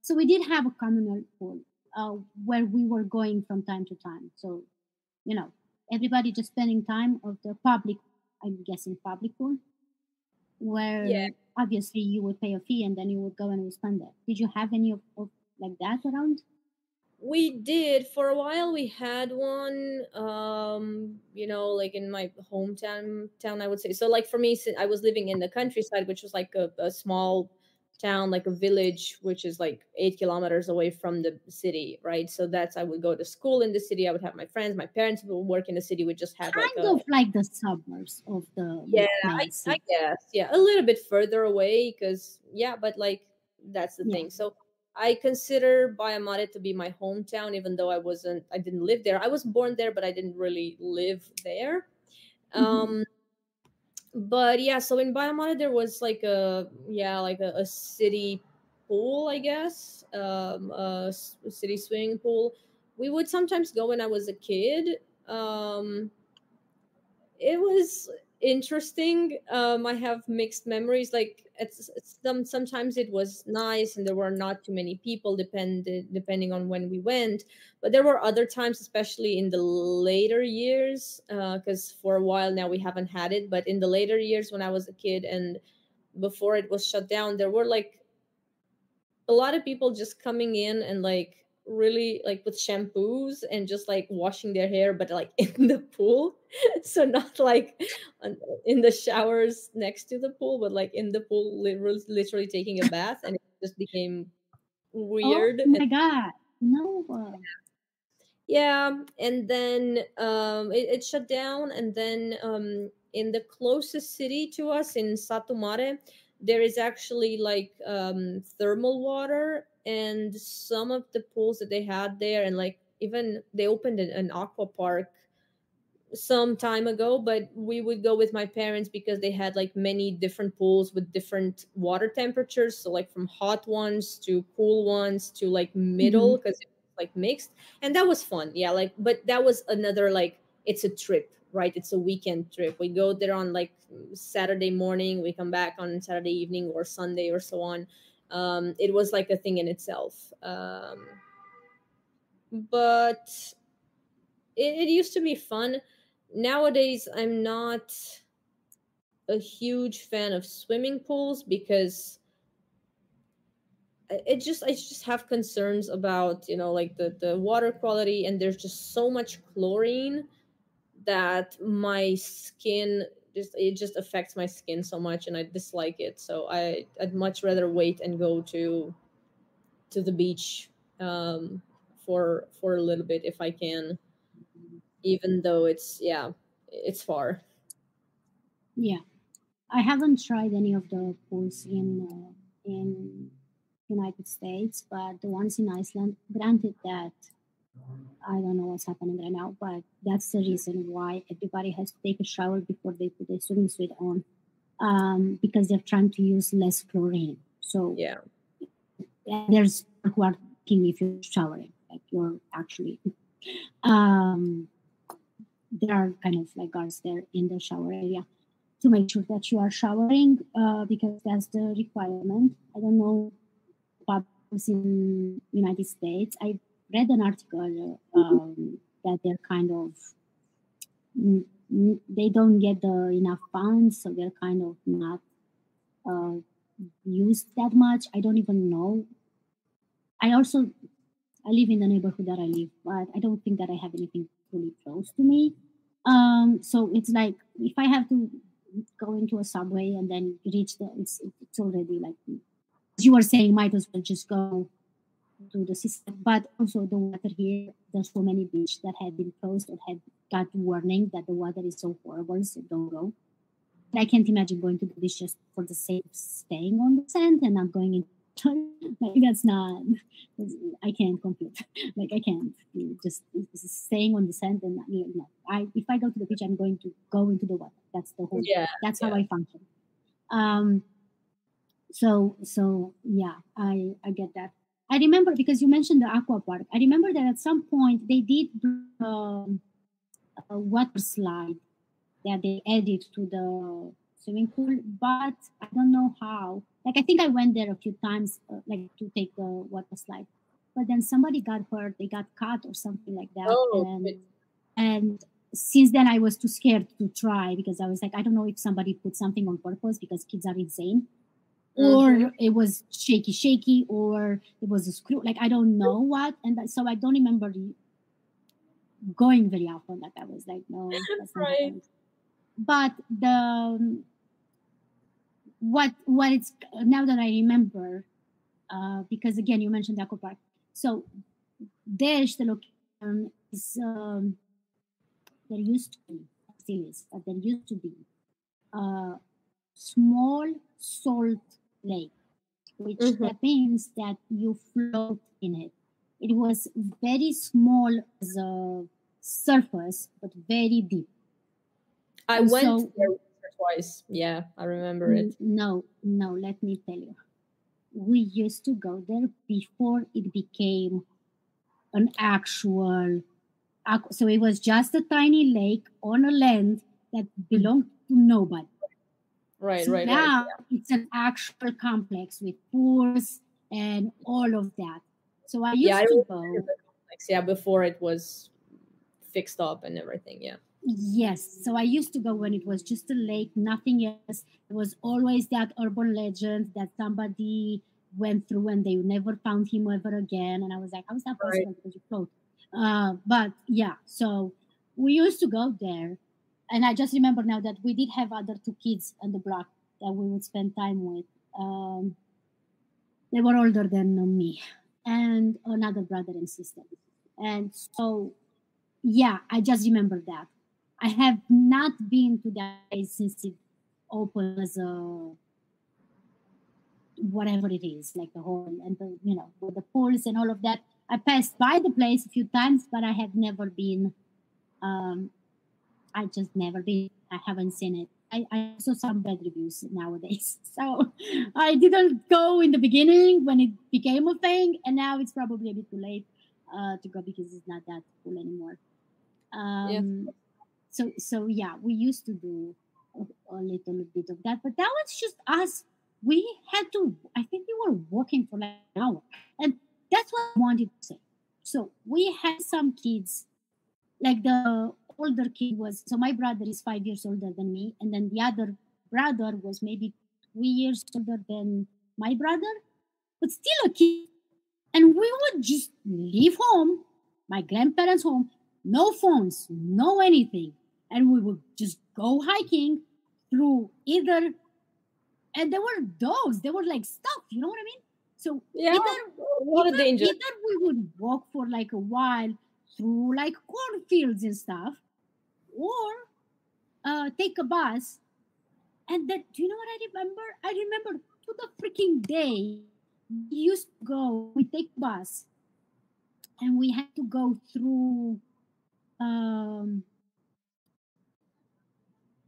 So we did have a communal pool where we were going from time to time. So everybody just spending time of the public. I'm guessing public pool, where obviously you would pay a fee and then you would go and you spend there. Did you have any of like that around? We did for a while. We had one, like in my hometown, I would say. So, like for me, since I was living in the countryside, which was like a small town, like a village, which is like 8 kilometers away from the city, right? So that's, I would go to school in the city. I would have my friends, my parents would work in the city. We just had like Kind of like the suburbs of the yeah, main I city. guess, yeah, a little bit further away, because yeah, but like that's the Yeah. thing. So I consider Bayamare to be my hometown, even though I didn't live there. I was born there, but I didn't really live there. Mhm. Um, but yeah, so in Bayamare there was like a city pool, I guess, city swimming pool. We would sometimes go when I was a kid. It was interesting. I have mixed memories. Like sometimes it was nice and there were not too many people, depending on when we went. But there were other times, especially in the later years, because for a while now we haven't had it. But in the later years when I was a kid and before it was shut down, there were like a lot of people just coming in and like really like with shampoos and just like washing their hair, but like in the pool. So not like in the showers next to the pool, but like in the pool, literally taking a bath, and it just became Oh weird. my God. No. Yeah, and then it shut down, and then in the closest city to us in Satumare, there is actually like thermal water, and some of the pools that they had there, and like even they opened an aqua park some time ago, but we would go with my parents because they had like many different pools with different water temperatures, so like from hot ones to cool ones to like middle, Mhm. because it was like mixed, and that was fun. Yeah, like, but that was another like, it's a trip, right? It's a weekend trip. We go there on like Saturday morning, we come back on Saturday evening or Sunday or so on. It was like a thing in itself. But it used to be fun. Nowadays, I'm not a huge fan of swimming pools because I just have concerns about, like the water quality, and there's just so much chlorine that my skin just affects my skin so much, and I dislike it. So I'd much rather wait and go to the beach, for a little bit if I can, even though it's far. Yeah. I haven't tried any of the pools in United States, but the ones in Iceland. Granted that I don't know what's happening right now, but that's the reason why everybody has to take a shower before they put their swimming suit on, because they're trying to use less chlorine. So Yeah. there's people who are thinking if you're showering, like you're actually. Um, there are kind of like guards there in the shower area to make sure that you are showering, because that's the requirement. I don't know publics in United States. I read an article that they're kind of they don't get the enough funds, so they're kind of not uh, used that much. I don't even know. I also I live in the neighborhood that I live, but I don't think that I have anything really close to me. So it's like if I have to go into a subway and then reach it's already like, as you were saying, might as well just go to the system. But also the water here, there's so many beaches that have been closed or have got warning that the water is so horrible, so don't go. I can't imagine going to the beach just for the sake of staying on the sand and not going in. Like that's not. I can't compute. Like I can't just staying on the sand and I if I go to the beach, I'm going to go into the water. That's the whole. Yeah. That's how Yeah. I function. Um. So yeah, I get that. I remember because you mentioned the aqua park. I remember that at some point they did a water slide that they added to the swimming pool, but I don't know how. Like I think I went there a few times, like to take the water slide, but then somebody got hurt. They got cut or something like that, Oh, and since then I was too scared to try because I was like, I don't know if somebody put something on purpose because kids are insane, mm-hmm. or it was shaky, or it was a screw. Like I don't know what, so I don't remember going very often. Like I was like, no, that's not Right. happening. But what it's now that I remember, because again you mentioned Echo Park. So there's the location is there used to be, still is, but there used to be a small salt lake, which Mhm. that means that you float in it. It was very small as a surface, but very deep. I And went so, there once or twice. Yeah, I remember it. no, no, let me tell you. We used to go there before it became an actual. So it was just a tiny lake on a land that Mhm. belonged to nobody. Right, So right, right. now it's an actual complex with pools and all of that. So I Yeah, I used to remember go. the complex. Yeah, before it was fixed up and everything. Yeah. Yes, so I used to go when it was just a lake, nothing else. There was always that urban legend that somebody went through and they never found him ever again. And I was like, how is that Right. possible? Because you float. But yeah, so we used to go there. And I just remember now that we did have other two kids on the block that we would spend time with. They were older than me, and another brother and sister. And so yeah, I just remember that. I have not been to that place since it opened as a whatever it is, like the whole and the with the pools and all of that. I passed by the place a few times, but I have never been. Um, I just never been. I haven't seen it. I saw some bad reviews nowadays, so I didn't go in the beginning when it became a thing, and now it's probably a bit too late to go because it's not that cool anymore. Yeah. Um, so yeah, we used to do a little bit of that, but that was just us. We had to. I think we were walking for like an hour, and that's what I wanted to say. So we had some kids. Like the older kid was. So my brother is 5 years older than me, and then the other brother was maybe 3 years older than my brother, but still a kid. And we would just leave home, my grandparents' home, no phones, no anything. And we would just go hiking through either, and there were dogs, there were like stuff, you know what I mean? So Yeah. A lot of either, danger. either we would walk for like a while through like cornfields and stuff, or take a bus. And then, do you know what I remember? I remember to the freaking day we used to go, we take a bus and we had to go through um,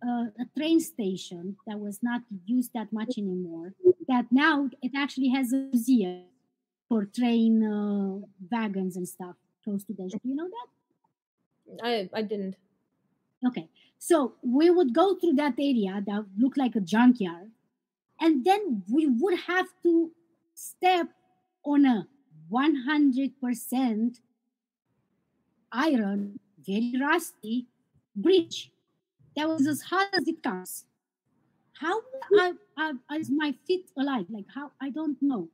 a train station that was not used that much anymore. That now it actually has a museum for train wagons and stuff close to there. Do you know that? I didn't. Okay, so we would go through that area that looked like a junkyard, and then we would have to step on a 100% iron, very rusty bridge that was as hard as it comes. How is my feet alive? Like how I don't know,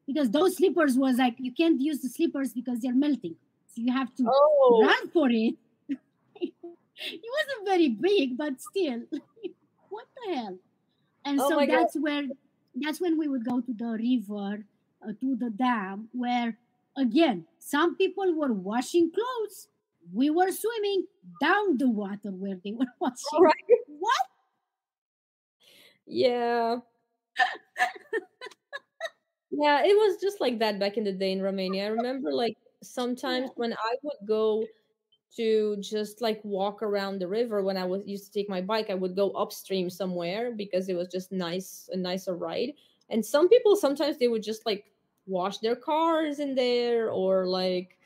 because those slippers was like you can't use the slippers because they're melting, so you have to Oh. run for it. It wasn't very big, but still, what the hell? And Oh so my god. that's when we would go to the river, to the dam, where again some people were washing clothes. We were swimming down the water where they were All washing. right. What? Yeah. Yeah, it was just like that back in the day in Romania. I remember like sometimes Yeah. when I would go to just like walk around the river when I was used to take my bike, I would go upstream somewhere because it was just nice, a nicer ride. And some people sometimes they would just like wash their cars in there or like,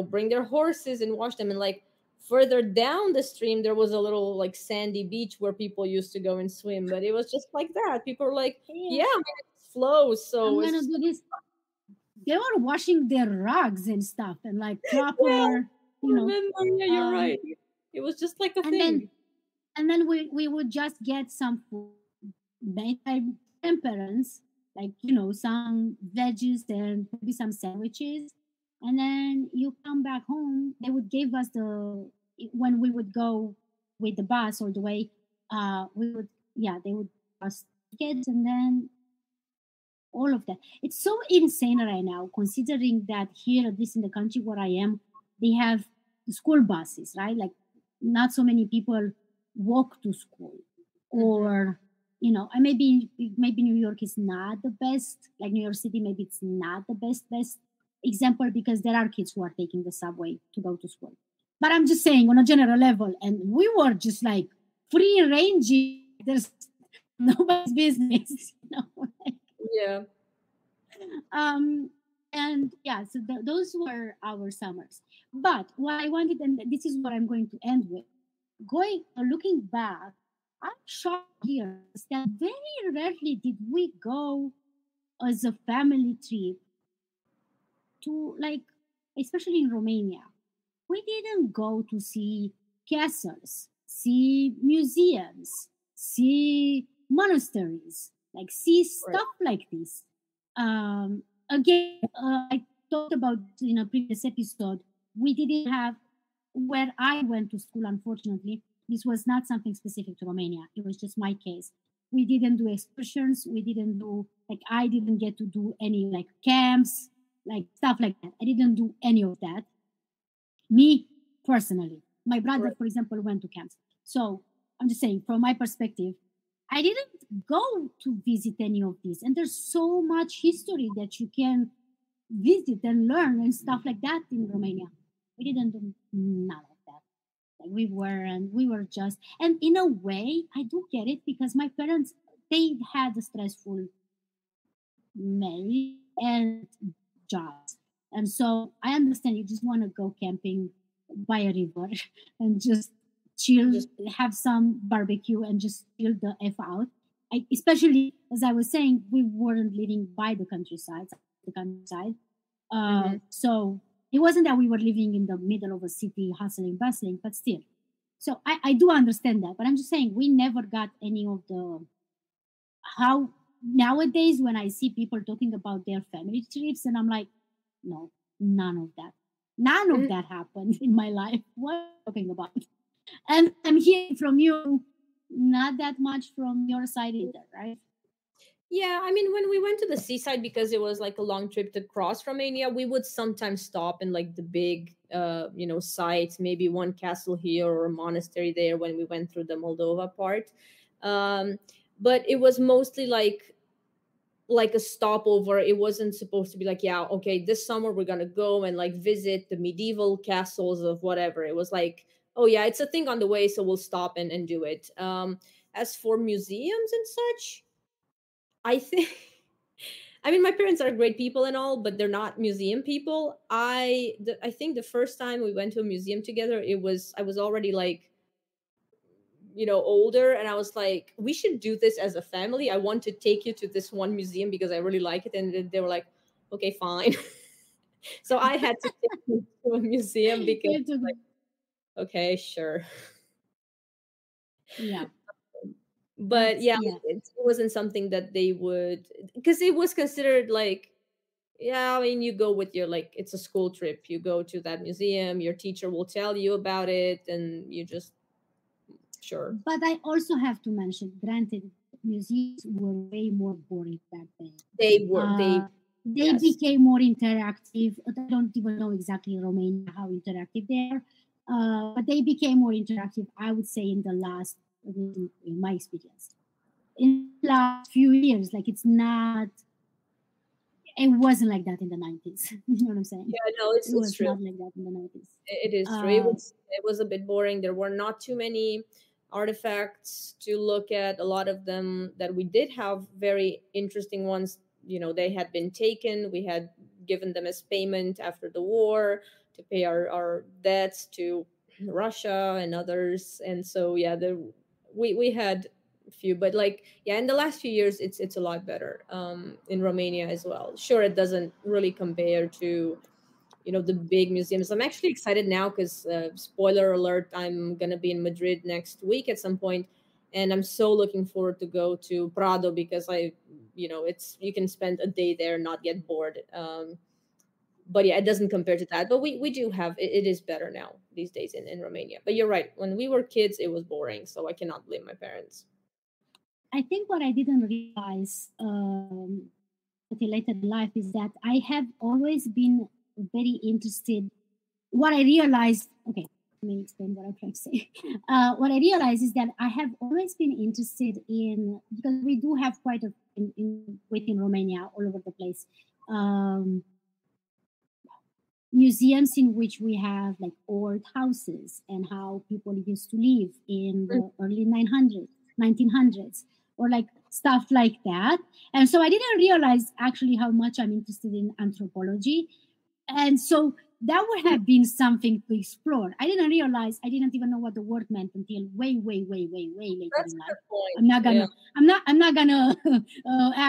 bring their horses and wash them. And like further down the stream there was a little like sandy beach where people used to go and swim, but it was just like that. People were like, Yeah. yeah, I mean, it flows, so I'm it's gonna just do this. They were washing their rugs and stuff and like yeah, proper, I you know. remember. Yeah, you're Um, right. It was just like a and then thing. we would just get some food made by grandparents, like some veggies and maybe some sandwiches. And then you come back home. They would give us the when we would go with the bus all the way. We would, yeah, they would give us kids, and then all of that. It's so insane right now, considering that here, at least in the country where I am, they have school buses, right? Like, not so many people walk to school, Mm-hmm. or and maybe New York is not the best. Like New York City, maybe it's not the best example because there are kids who are taking the subway to go to school. But I'm just saying on a general level, and we were just like free ranging. There's nobody's business, Yeah. um and yeah, so those were our summers. But what I wanted, and this is what I'm going to end with, going looking back, I'm shocked here that very rarely did we go as a family trip to, like, especially in Romania. We didn't go to see castles, see museums, see monasteries, like see Right. stuff like this. Again, I talked about in a previous episode. We didn't have where I went to school. Unfortunately, this was not something specific to Romania. It was just my case. We didn't do excursions. We didn't do, like, I didn't get to do any like camps, like stuff like that. I didn't do any of that, me personally. My brother, Right. for example, went to camps. So I'm just saying, from my perspective, I didn't go to visit any of these. And there's so much history that you can visit and learn and stuff like that in Romania. We didn't do none of that. Like, we were just, and in a way, I do get it because my parents, they had a stressful marriage and jobs. And so I understand you just want to go camping by a river and just chill, Just have some barbecue, and just chill the F out. Especially, as I was saying, we weren't living by the countryside. mm-hmm. So it wasn't that we were living in the middle of a city, hustling, bustling, but still. So I do understand that. But I'm just saying, we never got any of the, how nowadays when I see people talking about their family trips, and I'm like, no, none of that. None of that happened in my life. What are you talking about? And I'm hearing from you, not that much from your side either, right? Yeah, I mean, when we went to the seaside, because it was like a long trip to cross Romania, we would sometimes stop in like the big, sites, maybe one castle here or a monastery there when we went through the Moldova part. Um, but it was mostly like a stopover. It wasn't supposed to be like, yeah, okay, this summer we're gonna go and like visit the medieval castles of whatever. It was like, oh yeah, it's a thing on the way, so we'll stop and do it. As for museums and such, I think I mean, my parents are great people and all, but they're not museum people. I think the first time we went to a museum together, I was already like, older, and I was like, we should do this as a family. I want to take you to this one museum because I really like it, and they were like, okay, fine. So I had to take them to a museum because, You took, like, okay, sure. yeah, But that's, yeah, yeah. it wasn't something that they would, because it was considered like, yeah, I mean, you go with your, like, it's a school trip. You go to that museum, your teacher will tell you about it, and you just, sure. But I also have to mention, granted, museums were way more boring back then. Uh, they Yes. became more interactive. I don't even know exactly in Romania how interactive they are, but they became more interactive, I would say, in the last, in my experience, in the last few years. Like, it wasn't like that in the 90s. You know what I'm saying? Yeah, no, It it's was true. not like that in the 90s. It is true. Uh, It was a bit boring. There were not too many artifacts to look at. A lot of them that we did have, very interesting ones, they had been taken. We had given them as payment after the war to pay our debts to Russia and others. And so yeah, we had a few, but like, yeah, in the last few years it's a lot better in Romania as well. Sure, it doesn't really compare to the big museums. I'm actually excited now because spoiler alert, I'm gonna be in Madrid next week at some point, and I'm so looking forward to go to Prado because it's, you can spend a day there and not get bored. But yeah, it doesn't compare to that, but we do have it is better now these days in Romania. But you're right, when we were kids it was boring, so I cannot blame my parents. I think what I didn't realize until later in life is that I have always been very interested. What I realized, okay, let me explain what I'm trying to say. What I realized is that I have always been interested in, because we do have quite a within Romania all over the place. Um, Museums in which we have like old houses and how people used to live in Mm. the early 900s, 1900s, or like stuff like that. And so I didn't realize actually how much I'm interested in anthropology. And so that would have been something to explore. I didn't realize, I didn't even know what the word meant until way, way, way, way, way later That's in a life. good point. I'm not Yeah. gonna, I'm not gonna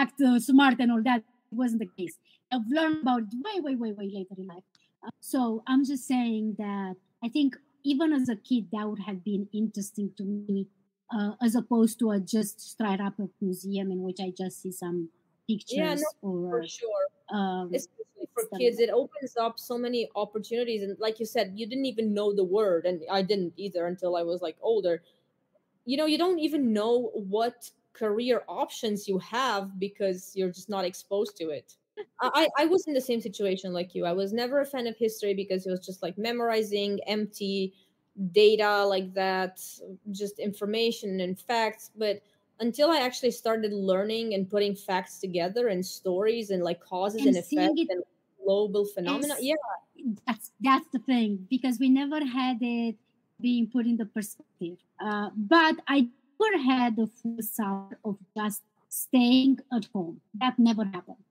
act smart and all that. It wasn't the case. I've learned about it way, way, way, way later in life. So I'm just saying that I think even as a kid, that would have been interesting to me, as opposed to a just straight up a museum in which I just see some Yeah, no, pictures for or sure. Especially for stuff like kids, that. it opens up so many opportunities. And like you said, you didn't even know the word, and I didn't either until I was like older. You don't even know what career options you have because you're just not exposed to it. I was in the same situation like you. I was never a fan of history because it was just like memorizing empty data like that, just information and facts. But until I actually started learning and putting facts together and stories and like causes And and seeing effects it and global phenomena, as yeah, that's the thing, because we never had it being put in the perspective. But I never had the full summer of just staying at home. That never happened.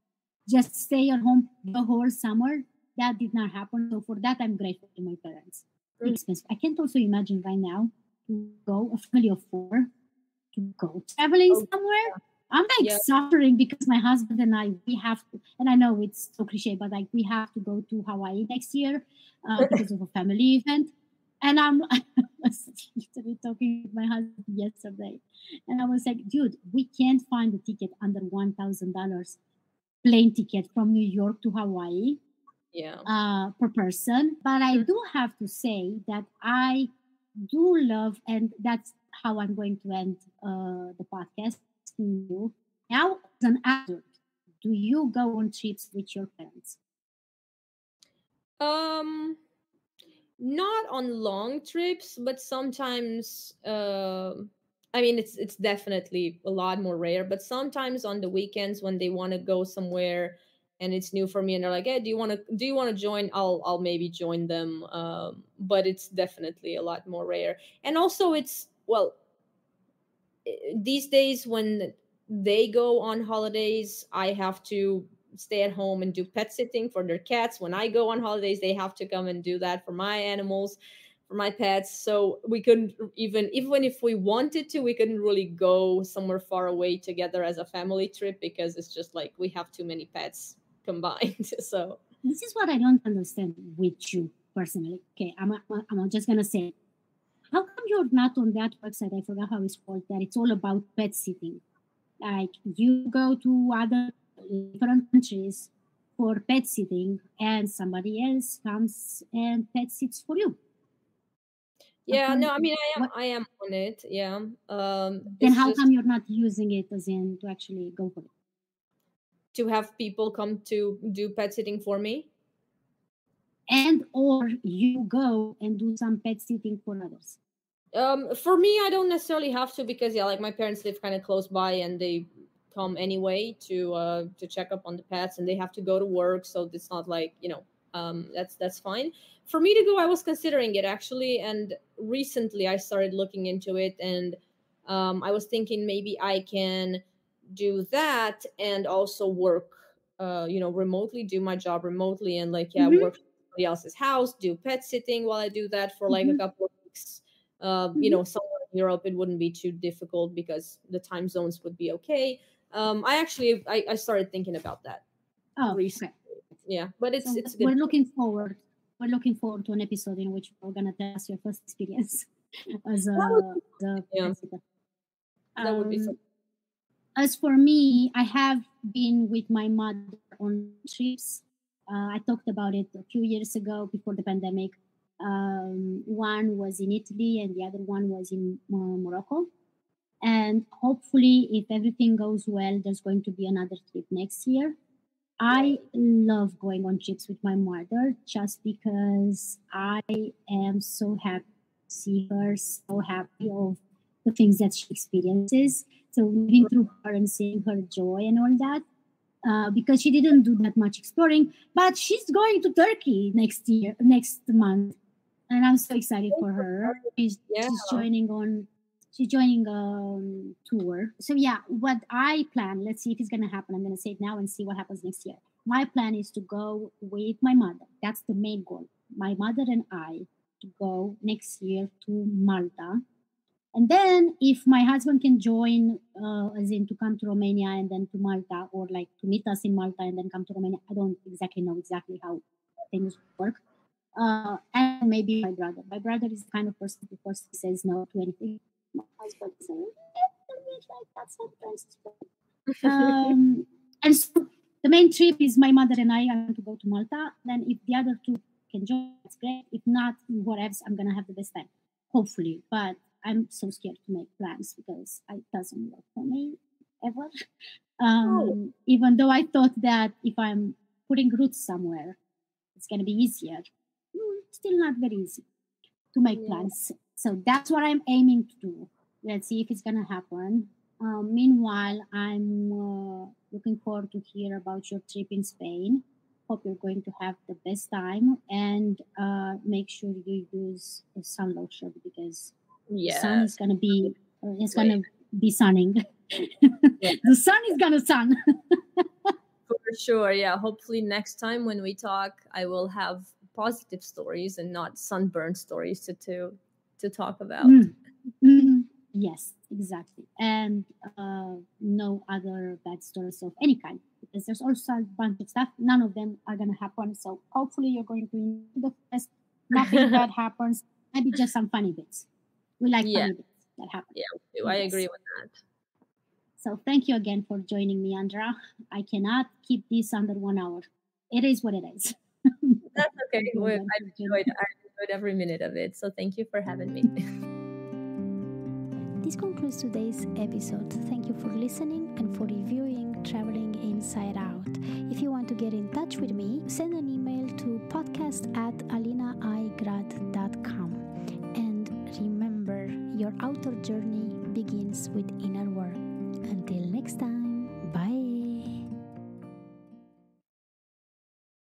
Just stay at home the whole summer. That did not happen. So for that, I'm grateful to my parents. mm, Expensive. I can't also imagine right now to go a family of four to go traveling oh, somewhere. I'm like yeah, suffering because my husband and I, we have to, and I know it's so cliche, but like we have to go to Hawaii next year because of a family event. And I was literally talking with my husband yesterday, and I was like, dude, we can't find a ticket under $1,000 plane ticket from New York to Hawaii yeah. per person. But I do have to say that I do love, and that's how I'm going to end the podcast. You now, as an adult, do you go on trips with your parents? Um, Not on long trips, but sometimes. I mean, it's definitely a lot more rare. But sometimes on the weekends when they want to go somewhere and it's new for me, and they're like, "Hey, do you want to join?" I'll maybe join them. But it's definitely a lot more rare. And also, it's well, these days when they go on holidays, I have to stay at home and do pet sitting for their cats. When I go on holidays, they have to come and do that for my animals, for my pets. So we couldn't even if we wanted to, we couldn't really go somewhere far away together as a family trip because it's just like we have too many pets combined. So This is what I don't understand with you personally. Okay, I'm just gonna say, how come you're not on that website? I forgot how it's called. That it's all about pet sitting. Like you go to other different countries for pet sitting, and somebody else comes and pet sits for you. How yeah, no, come? I mean, What? I am on it. Yeah. Then It's how just come you're not using it as in to actually go for it? to have people come to do pet sitting for me. And or you go and do some pet sitting for others. For me, I don't necessarily have to because yeah, like my parents live kind of close by and they come anyway to check up on the pets and they have to go to work, so it's not like that's fine. For me to go, I was considering it actually, and recently I started looking into it, and I was thinking maybe I can do that and also work, remotely, do my job remotely, and like yeah, Mm-hmm, work at somebody else's house, do pet sitting while I do that for like a mm-hmm, couple of weeks. mm-hmm. Somewhere in Europe, it wouldn't be too difficult because the time zones would be okay. I started thinking about that Oh, recently. okay. Yeah, but it's So it's a good we're point. looking forward. We're looking forward to an episode in which we're gonna tell us your first experience That would be, as a yeah, pet sitter. that would be fun. Um, as for me, I have been with my mother on trips. I talked about it a few years ago before the pandemic. One was in Italy and the other one was in Morocco. And hopefully, if everything goes well, there's going to be another trip next year. I love going on trips with my mother just because I am so happy to see her, so happy of the things that she experiences. So living through her and seeing her joy and all that. Because she didn't do that much exploring, but she's going to Turkey next month, and I'm so excited for her. She's joining on. She's joining a tour. So yeah, what I plan. Let's see if it's gonna happen. I'm gonna say it now and see what happens next year. My plan is to go with my mother. That's the main goal. My mother and I to go next year to Malta. And then, if my husband can join, as in to come to Romania and then to Malta, or like to meet us in Malta and then come to Romania, I don't exactly know how things work. And maybe my brother. My brother is the kind of person who first says no to anything. My husband is like that sometimes. And so the main trip is my mother and I are going to go to Malta. Then, if the other two can join, that's great. If not, whatever, I'm gonna have the best time, hopefully. But I'm so scared to make plans because it doesn't work for me ever. Even though I thought that if I'm putting roots somewhere, it's going to be easier. Still not very easy to make plans. So that's what I'm aiming to do. Let's see if it's going to happen. Meanwhile, I'm looking forward to hear about your trip in Spain. Hope you're going to have the best time, and make sure you use a sun lotion because the sun is going to be sunning. The sun is going to sun. For sure, yeah. Hopefully next time when we talk, I will have positive stories and not sunburned stories to talk about. Yes, exactly. And no other bad stories of any kind, because there's also a bunch of stuff. None of them are going to happen. So hopefully you're going to enjoy the fest. Nothing bad happens. Maybe just some funny bits. We like funny bits that happen. Yeah, I agree with that. So thank you again for joining me, Andra. I cannot keep this under 1 hour. It is what it is. That's okay. I enjoyed every minute of it. So thank you for having me. This concludes today's episode. Thank you for listening and for reviewing Traveling Inside Out. If you want to get in touch with me, send an email to podcast@alinaigrad.com. And remember, your outer journey begins with inner work. Until next time.